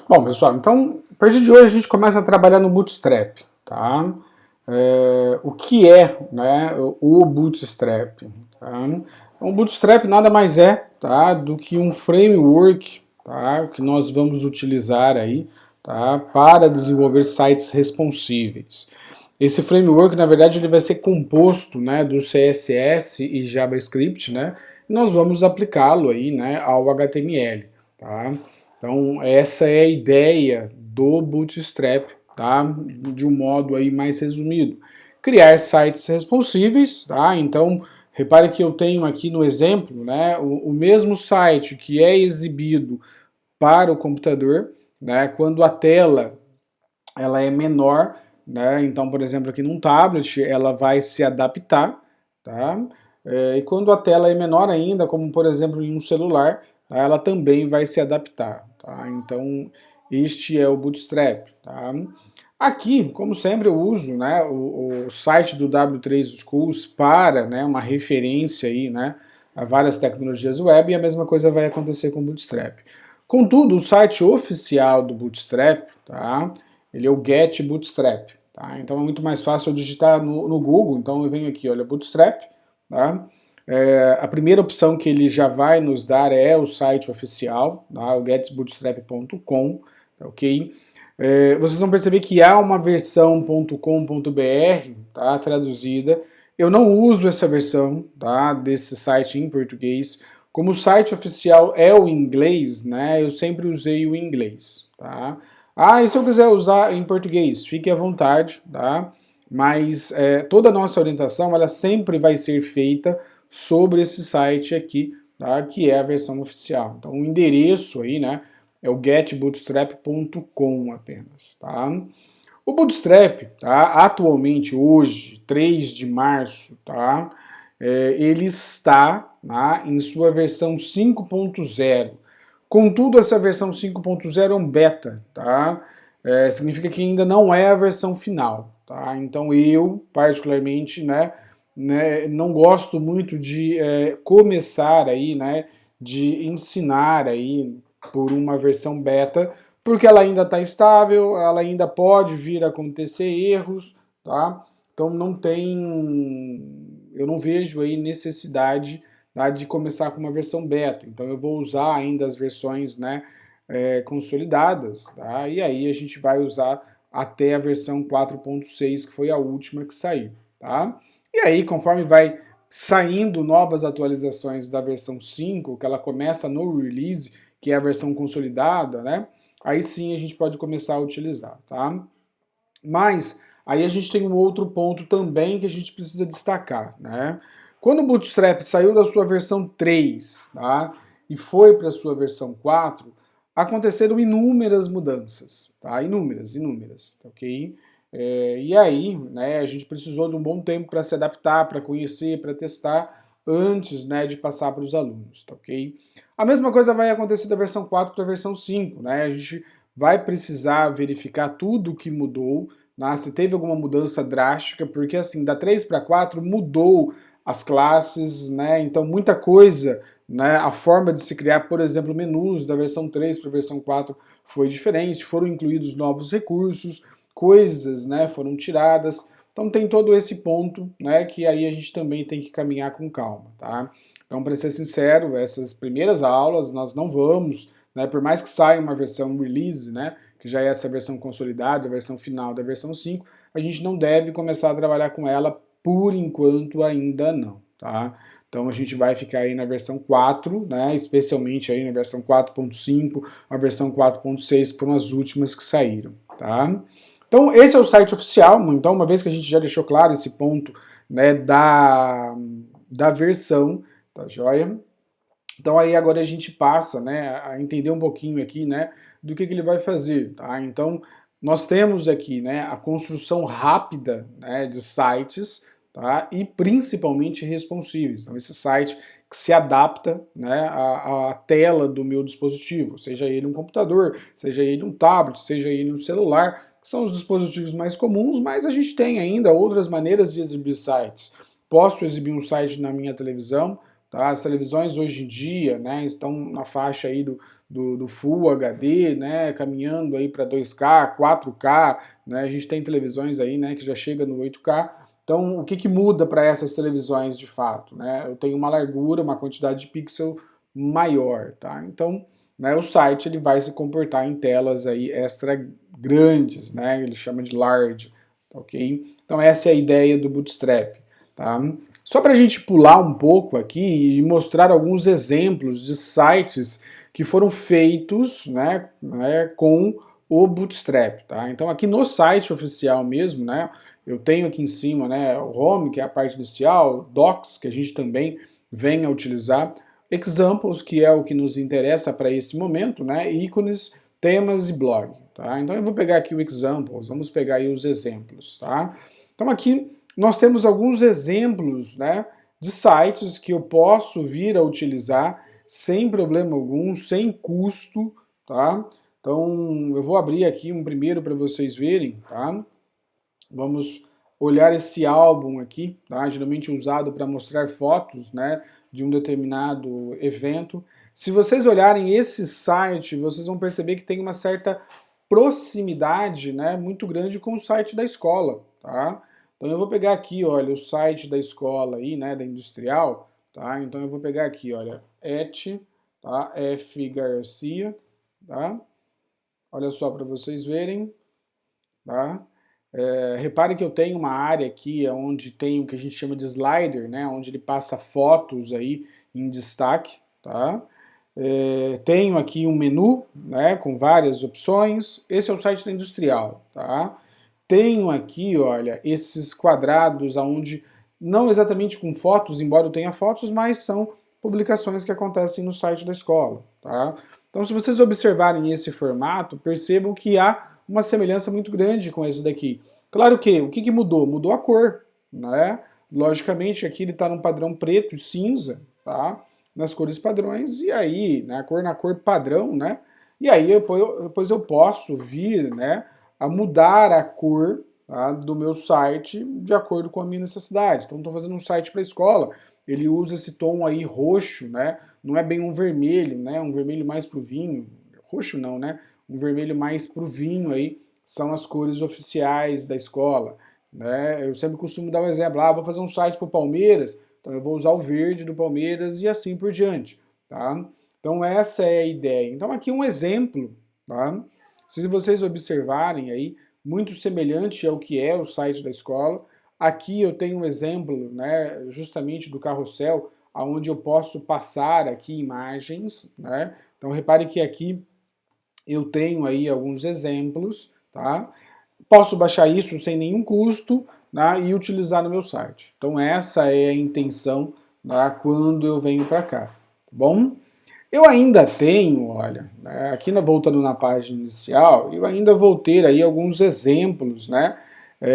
Bom, pessoal, então, a partir de hoje a gente começa a trabalhar no Bootstrap, tá? O que é, né, o Bootstrap? Tá? Então, o Bootstrap nada mais é, tá, do que um framework, tá, que nós vamos utilizar aí, tá, para desenvolver sites responsíveis. Esse framework, na verdade, ele vai ser composto, né, do CSS e JavaScript, né, e nós vamos aplicá-lo aí, né, ao HTML, tá? Então, essa é a ideia do Bootstrap, tá? De um modo aí mais resumido. Criar sites responsíveis, tá? Então, repare que eu tenho aqui no exemplo, né, o mesmo site que é exibido para o computador, né, quando a tela ela é menor, né? Então, por exemplo, aqui num tablet, ela vai se adaptar, tá? E quando a tela é menor ainda, como por exemplo em um celular, tá? Ela também vai se adaptar, tá? Então, este é o Bootstrap, tá? Aqui, como sempre, eu uso, né, o site do W3 Schools para, né, uma referência aí, né, a várias tecnologias web, e a mesma coisa vai acontecer com o Bootstrap. Contudo, o site oficial do Bootstrap, tá? Ele é o Get Bootstrap, tá? Então é muito mais fácil eu digitar no Google. Então eu venho aqui, olha, Bootstrap, tá? A primeira opção que ele já vai nos dar é o site oficial, tá? O getbootstrap.com, tá, ok? Vocês vão perceber que há uma versão .com.br, tá, traduzida. Eu não uso essa versão, tá, desse site em português. Como o site oficial é o inglês, né, eu sempre usei o inglês, tá? E se eu quiser usar em português, fique à vontade, tá? Mas toda a nossa orientação, ela sempre vai ser feita sobre esse site aqui, tá? Que é a versão oficial. Então o endereço aí, né, é o getbootstrap.com apenas, tá? O Bootstrap, tá? Atualmente, hoje, 3 de março, tá? Ele está, tá, em sua versão 5.0. Contudo, essa versão 5.0 é um beta, tá? Significa que ainda não é a versão final, tá? Então eu, particularmente, né, não gosto muito de começar aí, né, de ensinar aí por uma versão beta, porque ela ainda está estável, ela ainda pode vir a acontecer erros, tá? Então não tem, eu não vejo aí necessidade, tá, de começar com uma versão beta. Então eu vou usar ainda as versões, né, consolidadas, tá? E aí a gente vai usar até a versão 4.6, que foi a última que saiu, tá? E aí, conforme vai saindo novas atualizações da versão 5, que ela começa no release, que é a versão consolidada, né? Aí sim a gente pode começar a utilizar, tá? Mas aí a gente tem um outro ponto também que a gente precisa destacar, né? Quando o Bootstrap saiu da sua versão 3, tá? E foi para a sua versão 4, aconteceram inúmeras mudanças, tá? Inúmeras, ok? E aí, né, a gente precisou de um bom tempo para se adaptar, para conhecer, para testar, antes, né, de passar para os alunos, tá ok? A mesma coisa vai acontecer da versão 4 para a versão 5, né? A gente vai precisar verificar tudo o que mudou, né? Se teve alguma mudança drástica, porque assim, da 3 para 4 mudou as classes, né? Então muita coisa, né? A forma de se criar, por exemplo, menus da versão 3 para a versão 4 foi diferente, foram incluídos novos recursos, coisas, né, foram tiradas. Então tem todo esse ponto, né, que aí a gente também tem que caminhar com calma, tá? Então, para ser sincero, essas primeiras aulas nós não vamos, né, por mais que saia uma versão release, né, que já é essa versão consolidada, a versão final da versão 5, a gente não deve começar a trabalhar com ela por enquanto ainda não, tá? Então a gente vai ficar aí na versão 4, né, especialmente aí na versão 4.5, a versão 4.6 foram as últimas que saíram, tá? Então esse é o site oficial. Então, uma vez que a gente já deixou claro esse ponto, né, da versão, tá joia? Então aí agora a gente passa, né, a entender um pouquinho aqui, né, do que ele vai fazer, tá? Então nós temos aqui, né, a construção rápida, né, de sites, tá? E principalmente responsivos. Então esse site que se adapta, né, à tela do meu dispositivo, seja ele um computador, seja ele um tablet, seja ele um celular, que são os dispositivos mais comuns, mas a gente tem ainda outras maneiras de exibir sites. Posso exibir um site na minha televisão, tá? As televisões hoje em dia, né, estão na faixa aí do Full HD, né, caminhando aí para 2K, 4K, né, a gente tem televisões aí, né, que já chega no 8K. Então, o que, que muda para essas televisões de fato, né? Eu tenho uma largura, uma quantidade de pixel maior, tá? Então, né, o site ele vai se comportar em telas aí extra grandes, né? Ele chama de large, ok? Então essa é a ideia do Bootstrap, tá? Só para a gente pular um pouco aqui e mostrar alguns exemplos de sites que foram feitos, né, com o Bootstrap, tá? Então aqui no site oficial mesmo, né, eu tenho aqui em cima, né, o Home, que é a parte inicial, Docs, que a gente também vem a utilizar, Examples, que é o que nos interessa para esse momento, né, ícones, temas e blog, tá? Então eu vou pegar aqui o Examples, vamos pegar aí os exemplos, tá? Então aqui nós temos alguns exemplos, né, de sites que eu posso vir a utilizar sem problema algum, sem custo, tá? Então eu vou abrir aqui um primeiro para vocês verem, tá? Vamos olhar esse álbum aqui, tá? Geralmente usado para mostrar fotos, né, de um determinado evento. Se vocês olharem esse site, vocês vão perceber que tem uma certa proximidade, né, muito grande com o site da escola, tá? Então eu vou pegar aqui, olha, o site da escola aí, né, da industrial, tá? Então eu vou pegar aqui, olha, tá? F Garcia, tá? Olha só para vocês verem, tá? Repare que eu tenho uma área aqui onde tem o que a gente chama de slider, né, onde ele passa fotos aí em destaque, tá? Tenho aqui um menu, né, com várias opções. Esse é o site da Industrial, tá? Tenho aqui, olha, esses quadrados aonde não exatamente com fotos, embora eu tenha fotos, mas são publicações que acontecem no site da escola, tá? Então, se vocês observarem esse formato, percebam que há uma semelhança muito grande com esse daqui. Claro que, o que, que mudou? Mudou a cor, né? Logicamente, aqui ele está num padrão preto e cinza, tá? Nas cores padrões, e aí, né, a cor na cor padrão, né? E aí, depois eu posso vir, né, a mudar a cor, tá, do meu site de acordo com a minha necessidade. Então, estou fazendo um site para a escola, ele usa esse tom aí roxo, né? Não é bem um vermelho, né? Um vermelho mais pro vinho. Roxo não, né? Um vermelho mais pro vinho aí são as cores oficiais da escola, né? Eu sempre costumo dar um exemplo, vou fazer um site para o Palmeiras, então eu vou usar o verde do Palmeiras e assim por diante, tá? Então essa é a ideia. Então aqui um exemplo, tá? Se vocês observarem aí, muito semelhante ao que é o site da escola. Aqui eu tenho um exemplo, né, justamente do carrossel, onde eu posso passar aqui imagens, né? Então repare que aqui eu tenho aí alguns exemplos, tá? Posso baixar isso sem nenhum custo, né, e utilizar no meu site. Então essa é a intenção, tá, quando eu venho para cá, tá bom? Eu ainda tenho, olha, né, aqui voltando na página inicial, eu ainda vou ter aí alguns exemplos, né,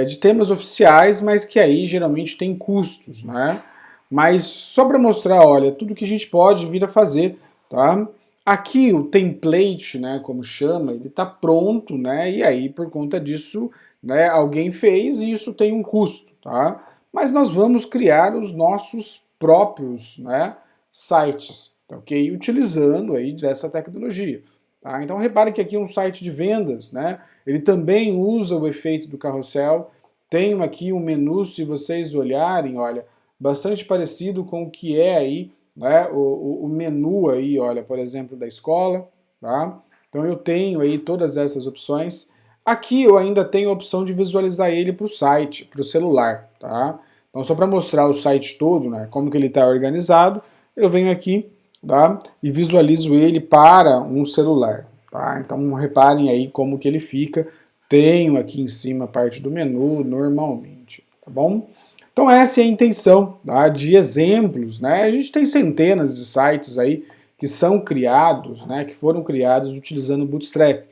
de temas oficiais, mas que aí geralmente tem custos, né? Mas só para mostrar, olha, tudo que a gente pode vir a fazer, tá? Aqui o template, né, como chama, ele está pronto, né? E aí por conta disso, né, alguém fez e isso tem um custo, tá? Mas nós vamos criar os nossos próprios, né, sites, tá, ok? Utilizando aí dessa tecnologia. Tá? Então repare que aqui é um site de vendas, né? Ele também usa o efeito do carrossel. Tenho aqui um menu, se vocês olharem, olha, bastante parecido com o que é aí, né, o menu aí, olha, por exemplo, da escola, tá? Então eu tenho aí todas essas opções. Aqui eu ainda tenho a opção de visualizar ele para o site, para o celular, tá? Então só para mostrar o site todo, né, como que ele está organizado, eu venho aqui, tá, e visualizo ele para um celular, tá? Então reparem aí como que ele fica. Tenho aqui em cima a parte do menu normalmente, tá bom? Então essa é a intenção, tá, de exemplos, né? A gente tem centenas de sites aí que são criados, né, que foram criados utilizando o Bootstrap.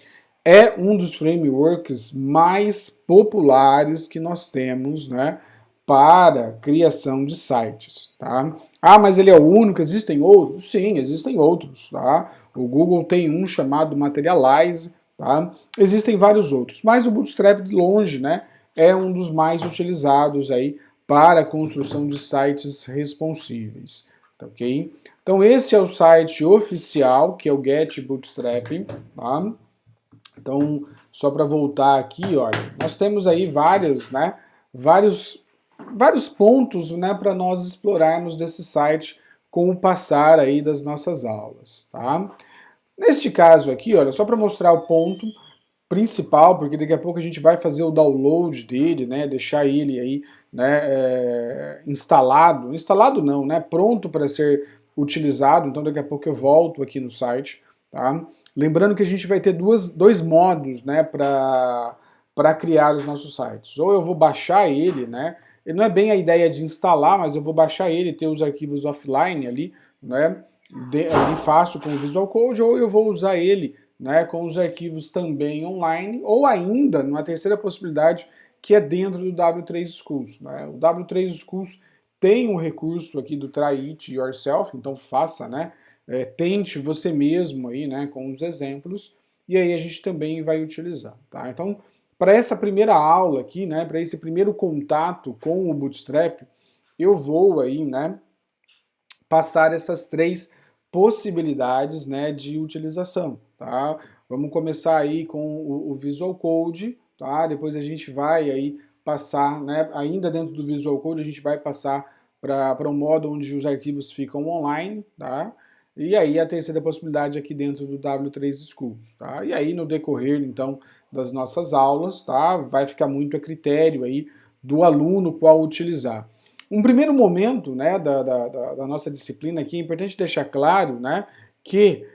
É um dos frameworks mais populares que nós temos, né, para criação de sites, tá? Mas ele é o único, existem outros? Sim, existem outros, tá? O Google tem um chamado Materialize, tá? Existem vários outros, mas o Bootstrap de longe, né, é um dos mais utilizados aí para a construção de sites responsíveis. tá ok? Então esse é o site oficial, que é o Get Bootstrapping, tá? Então, só para voltar aqui, olha, nós temos aí vários pontos, né, para nós explorarmos desse site com o passar aí das nossas aulas, tá? Neste caso aqui, olha, só para mostrar o ponto principal, porque daqui a pouco a gente vai fazer o download dele, né, deixar ele aí, né, instalado não, né, pronto para ser utilizado, então daqui a pouco eu volto aqui no site, tá? Lembrando que a gente vai ter dois modos, né, para criar os nossos sites. Ou eu vou baixar ele, né, e não é bem a ideia de instalar, mas eu vou baixar ele, ter os arquivos offline ali, né, ali fácil com o Visual Code, ou eu vou usar ele, né, com os arquivos também online, ou ainda, numa terceira possibilidade, que é dentro do W3 Schools. Né? O W3 Schools tem um recurso aqui do Try It Yourself, então faça, né, tente você mesmo aí, né, com os exemplos, e aí a gente também vai utilizar. Tá? Então, para essa primeira aula aqui, né, para esse primeiro contato com o Bootstrap, eu vou aí, né, passar essas três possibilidades, né, de utilização, tá? Vamos começar aí com o Visual Code, tá? Depois a gente vai aí passar, né, ainda dentro do Visual Code a gente vai passar para um modo onde os arquivos ficam online, tá? E aí a terceira possibilidade aqui dentro do W3 Schools, tá? E aí no decorrer, então, das nossas aulas, tá? Vai ficar muito a critério aí do aluno qual utilizar. Um primeiro momento, né, da nossa disciplina aqui, é importante deixar claro, né, que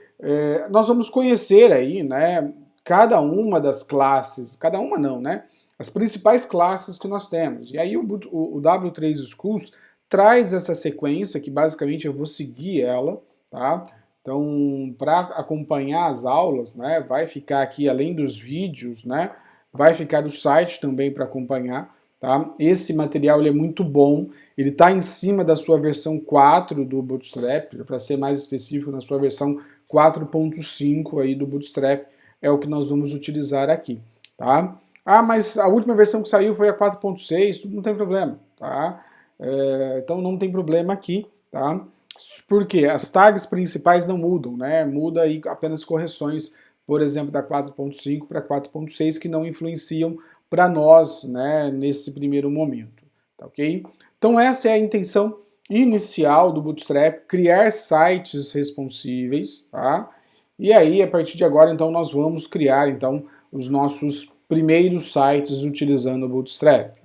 nós vamos conhecer aí, né, cada uma das classes, cada uma não, né, as principais classes que nós temos. E aí o W3 Schools traz essa sequência, que basicamente eu vou seguir ela, tá? Então, para acompanhar as aulas, né, vai ficar aqui, além dos vídeos, né, vai ficar o site também para acompanhar, tá? Esse material ele é muito bom, ele está em cima da sua versão 4 do Bootstrap, para ser mais específico, na sua versão 4.5 aí do Bootstrap, é o que nós vamos utilizar aqui, tá? Ah, mas a última versão que saiu foi a 4.6, tudo não tem problema, tá? Então não tem problema aqui, tá? Porque as tags principais não mudam, né? Muda aí apenas correções, por exemplo, da 4.5 para 4.6 que não influenciam para nós, né, nesse primeiro momento, tá ok? Então essa é a intenção inicial do Bootstrap, criar sites responsíveis, tá? E aí, a partir de agora, então, nós vamos criar, então, os nossos primeiros sites utilizando o Bootstrap.